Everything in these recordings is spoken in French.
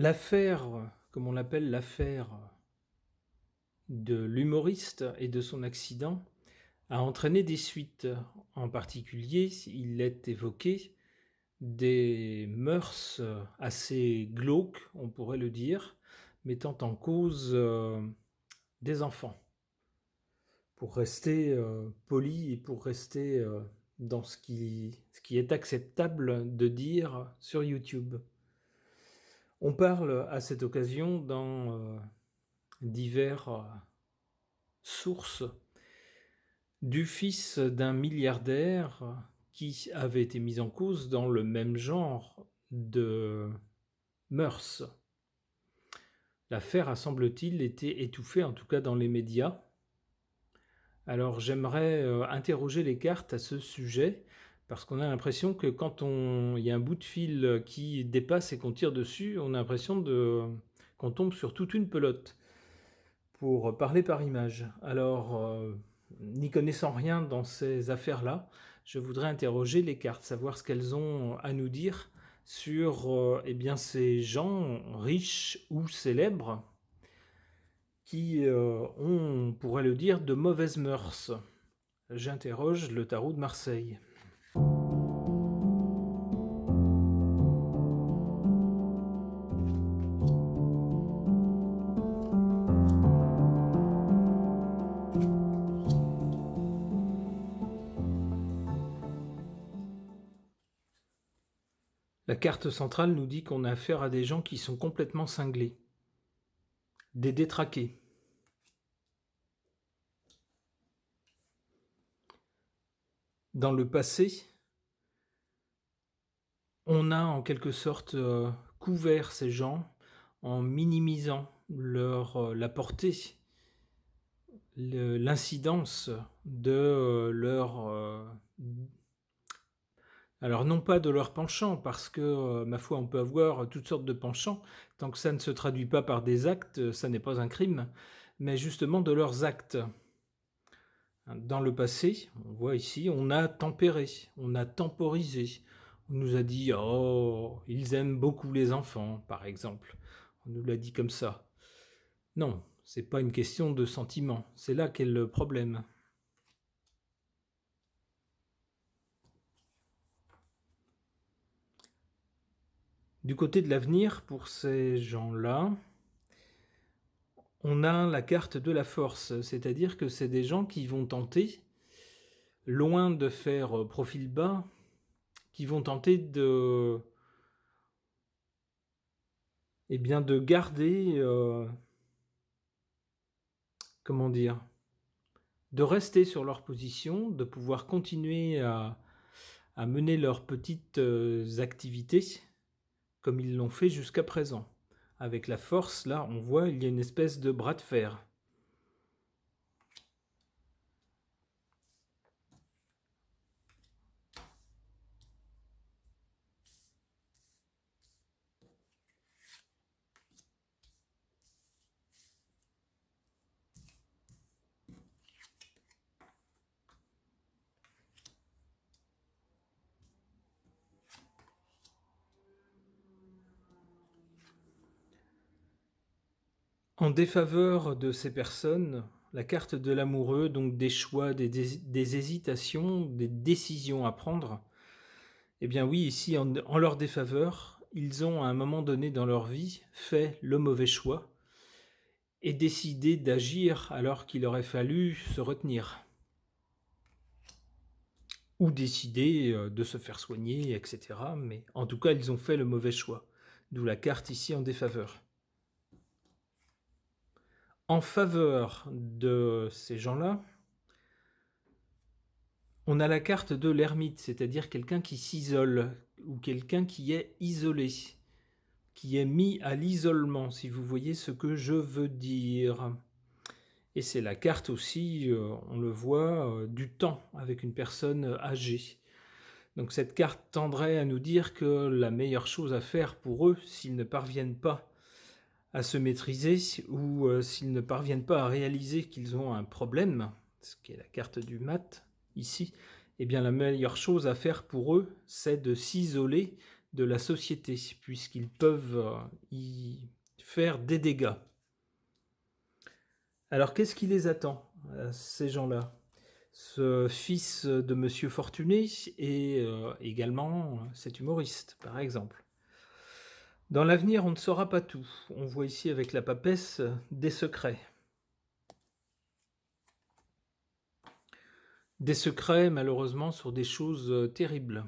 L'affaire, comme on l'appelle, l'affaire de l'humoriste et de son accident a entraîné des suites. En particulier, il est évoqué des mœurs, assez glauques, on pourrait le dire, mettant en cause, des enfants. Pour rester, poli et pour rester, dans ce qui est acceptable de dire sur YouTube. On parle à cette occasion dans, divers, sources du fils d'un milliardaire qui avait été mis en cause dans le même genre de mœurs. L'affaire a, semble-t-il, été étouffée, en tout cas dans les médias. Alors j'aimerais, interroger les cartes à ce sujet, parce qu'on a l'impression que quand il y a un bout de fil qui dépasse et qu'on tire dessus, on a l'impression qu'on tombe sur toute une pelote. Pour parler par image. Alors, n'y connaissant rien dans ces affaires-là, je voudrais interroger les cartes, savoir ce qu'elles ont à nous dire sur, eh bien, ces gens riches ou célèbres qui, ont, on pourrait le dire, de mauvaises mœurs. J'interroge le tarot de Marseille. La carte centrale nous dit qu'on a affaire à des gens qui sont complètement cinglés, des détraqués. Dans le passé, on a en quelque sorte, couvert ces gens en minimisant la portée, l'incidence de, leur, alors non pas de leur penchant parce que, ma foi, on peut avoir toutes sortes de penchants, tant que ça ne se traduit pas par des actes, ça n'est pas un crime, mais justement de leurs actes. Dans le passé, on voit ici, on a tempéré, on a temporisé. On nous a dit: «Oh, ils aiment beaucoup les enfants», par exemple. On nous l'a dit comme ça. Non, c'est pas une question de sentiment, c'est là qu'est le problème. Du côté de l'avenir, pour ces gens-là, on a la carte de la force, c'est-à-dire que c'est des gens qui vont tenter, loin de faire profil bas, qui vont tenter de, eh bien, de garder, comment dire? De rester sur leur position, de pouvoir continuer à mener leurs petites, activités comme ils l'ont fait jusqu'à présent. Avec la force, là, on voit, il y a une espèce de bras de fer. En défaveur de ces personnes, la carte de l'amoureux, donc des choix, des hésitations, des décisions à prendre, eh bien oui, ici, en leur défaveur, ils ont à un moment donné dans leur vie fait le mauvais choix et décidé d'agir alors qu'il aurait fallu se retenir. Ou décider, de se faire soigner, et cetera, mais en tout cas, ils ont fait le mauvais choix. D'où la carte ici en défaveur. En faveur de ces gens-là, on a la carte de l'ermite, c'est-à-dire quelqu'un qui s'isole ou quelqu'un qui est isolé, qui est mis à l'isolement, si vous voyez ce que je veux dire. Et c'est la carte aussi, on le voit, du temps avec une personne âgée. Donc cette carte tendrait à nous dire que la meilleure chose à faire pour eux, s'ils ne parviennent pas à se maîtriser ou s'ils ne parviennent pas à réaliser qu'ils ont un problème, ce qui est la carte du mat ici, eh bien la meilleure chose à faire pour eux, c'est de s'isoler, de la société, puisqu'ils peuvent y faire des dégâts. Alors qu'est-ce qui les attend, ces gens-là? Ce fils de Monsieur Fortuné et également cet humoriste, par exemple. Dans l'avenir, on ne saura pas tout. On voit ici avec la papesse des secrets. Des secrets, malheureusement, sur des choses terribles.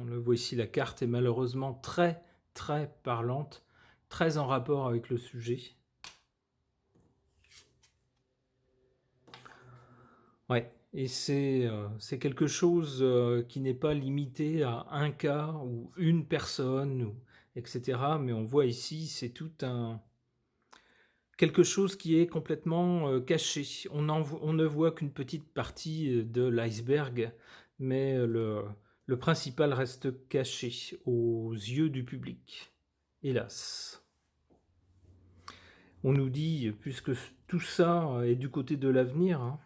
On le voit ici, la carte est malheureusement très, très parlante, très en rapport avec le sujet. Ouais, et c'est quelque chose qui n'est pas limité à un cas ou une personne, etc. Mais on voit ici, c'est tout quelque chose qui est complètement caché. On ne voit qu'une petite partie de l'iceberg, mais le principal reste caché aux yeux du public, hélas. On nous dit, puisque tout ça est du côté de l'avenir, hein,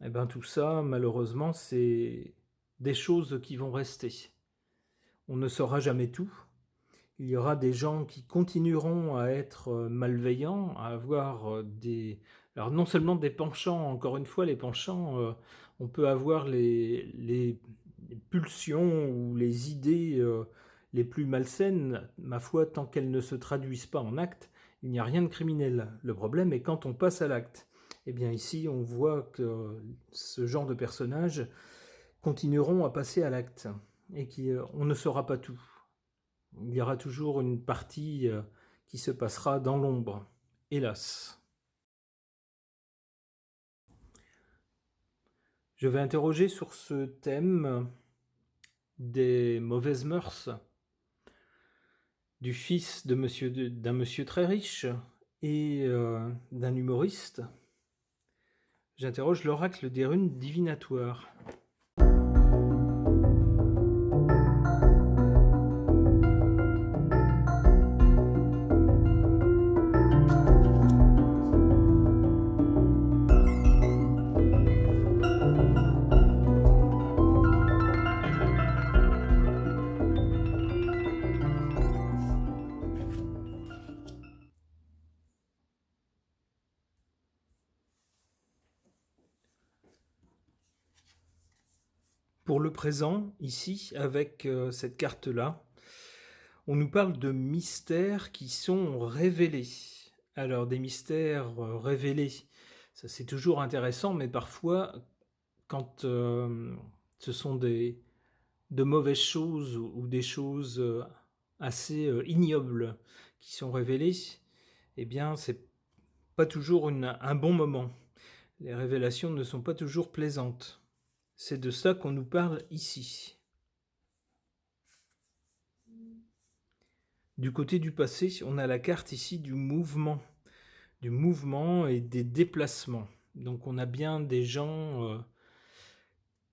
eh ben tout ça, malheureusement, c'est des choses qui vont rester. On ne saura jamais tout. Il y aura des gens qui continueront à être malveillants, à avoir des... Alors non seulement des penchants, encore une fois, les penchants, on peut avoir les pulsions ou les idées les plus malsaines, ma foi, tant qu'elles ne se traduisent pas en actes, il n'y a rien de criminel. Le problème est quand on passe à l'acte. Eh bien ici, on voit que ce genre de personnages continueront à passer à l'acte et qu'on ne saura pas tout. Il y aura toujours une partie qui se passera dans l'ombre, hélas. Je vais interroger sur ce thème des mauvaises mœurs du fils d'un monsieur très riche et d'un humoriste. J'interroge l'oracle des runes divinatoires. Pour le présent, ici, avec cette carte-là, on nous parle de mystères qui sont révélés. Alors, des mystères révélés, ça c'est toujours intéressant, mais parfois, quand ce sont de mauvaises choses ou des choses assez ignobles qui sont révélées, eh bien, c'est pas toujours un bon moment. Les révélations ne sont pas toujours plaisantes. C'est de ça qu'on nous parle ici. Du côté du passé, on a la carte ici du mouvement et des déplacements. Donc on a bien des gens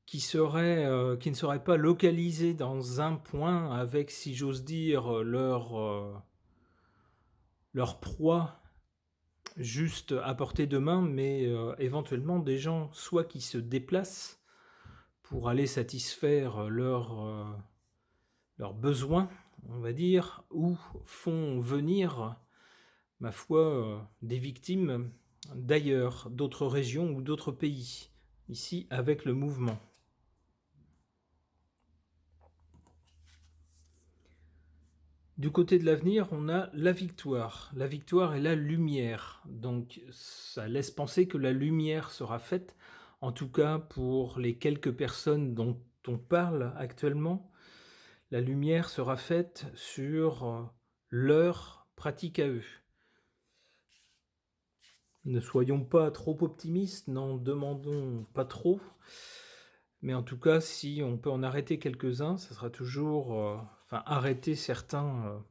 qui ne seraient pas localisés dans un point avec, si j'ose dire, leur proie juste à portée de main, mais éventuellement des gens soit qui se déplacent pour aller satisfaire leurs besoins, on va dire, ou font venir, ma foi, des victimes d'ailleurs, d'autres régions ou d'autres pays, ici avec le mouvement. Du côté de l'avenir, on a la victoire. La victoire est la lumière. Donc ça laisse penser que la lumière sera faite, en tout cas pour les quelques personnes dont on parle actuellement. La lumière sera faite sur leur pratique à eux. Ne soyons pas trop optimistes, n'en demandons pas trop. Mais en tout cas, si on peut en arrêter quelques-uns, ça sera toujours... arrêter certaines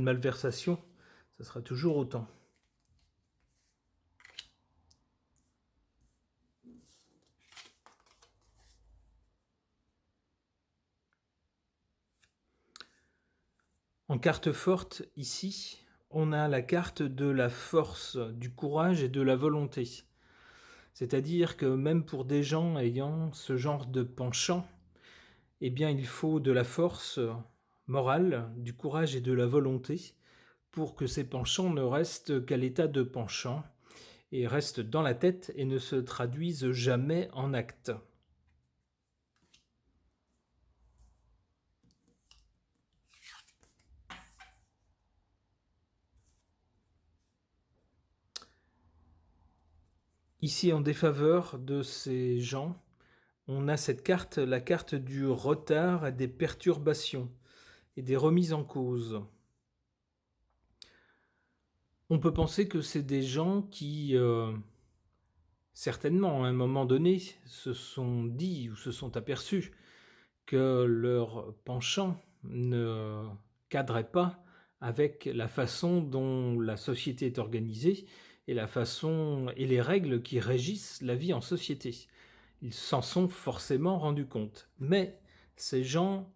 malversations, ça sera toujours autant. En carte forte, ici, on a la carte de la force, du courage et de la volonté. C'est-à-dire que même pour des gens ayant ce genre de penchant, eh bien, il faut de la force morale, du courage et de la volonté pour que ces penchants ne restent qu'à l'état de penchants et restent dans la tête et ne se traduisent jamais en actes. Ici, en défaveur de ces gens, on a cette carte, la carte du retard et des perturbations et des remises en cause. On peut penser que c'est des gens qui, certainement, à un moment donné, se sont dit ou se sont aperçus que leur penchant ne cadrait pas avec la façon dont la société est organisée et la façon et les règles qui régissent la vie en société. Ils s'en sont forcément rendus compte. Mais ces gens,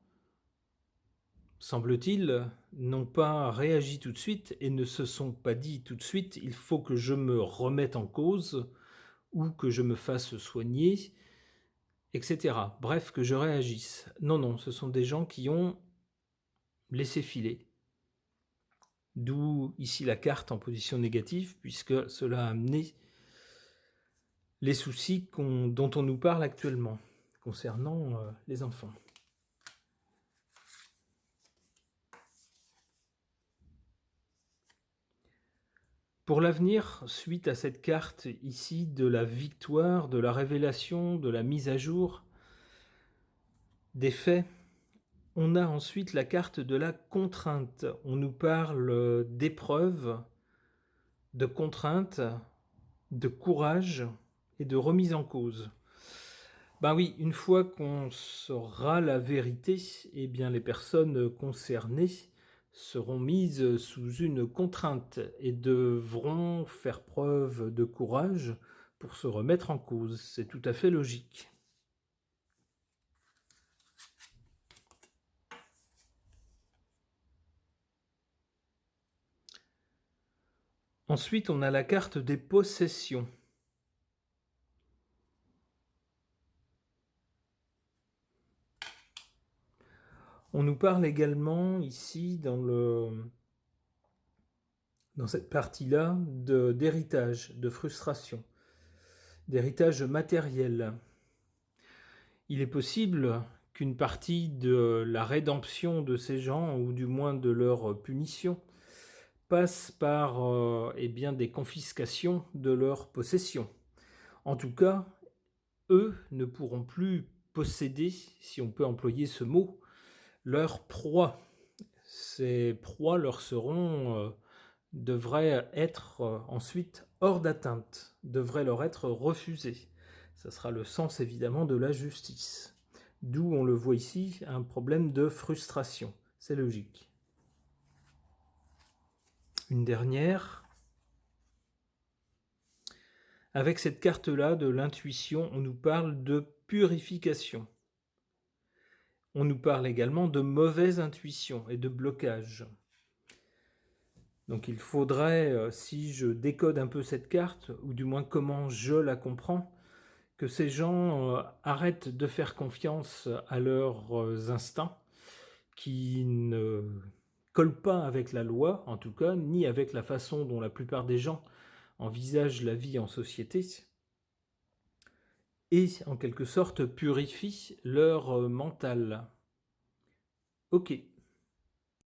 semble-t-il, n'ont pas réagi tout de suite et ne se sont pas dit tout de suite: il faut que je me remette en cause ou que je me fasse soigner, etc. Bref, que je réagisse. Non, non, ce sont des gens qui ont laissé filer. D'où ici la carte en position négative, puisque cela a amené les soucis dont on nous parle actuellement concernant les enfants. Pour l'avenir, suite à cette carte ici de la victoire, de la révélation, de la mise à jour des faits, on a ensuite la carte de la contrainte. On nous parle d'épreuves, de contraintes, de courage et de remise en cause. Ben oui, une fois qu'on saura la vérité, eh bien les personnes concernées seront mises sous une contrainte et devront faire preuve de courage pour se remettre en cause. C'est tout à fait logique. Ensuite, on a la carte des possessions. On nous parle également ici dans cette partie-là d'héritage, de frustration, d'héritage matériel. Il est possible qu'une partie de la rédemption de ces gens, ou du moins de leur punition, passe par eh bien, des confiscations de leurs possessions. En tout cas, eux ne pourront plus posséder, si on peut employer ce mot, leurs proies. Ces proies leur devraient être ensuite hors d'atteinte, devraient leur être refusées. Ça sera le sens évidemment de la justice. D'où, on le voit ici, un problème de frustration. C'est logique. Une dernière. Avec cette carte-là de l'intuition, on nous parle de purification. On nous parle également de mauvaise intuition et de blocage. Donc il faudrait, si je décode un peu cette carte, ou du moins comment je la comprends, que ces gens arrêtent de faire confiance à leurs instincts, qui ne collent pas avec la loi, en tout cas, ni avec la façon dont la plupart des gens envisagent la vie en société, et en quelque sorte purifient leur mental. Ok.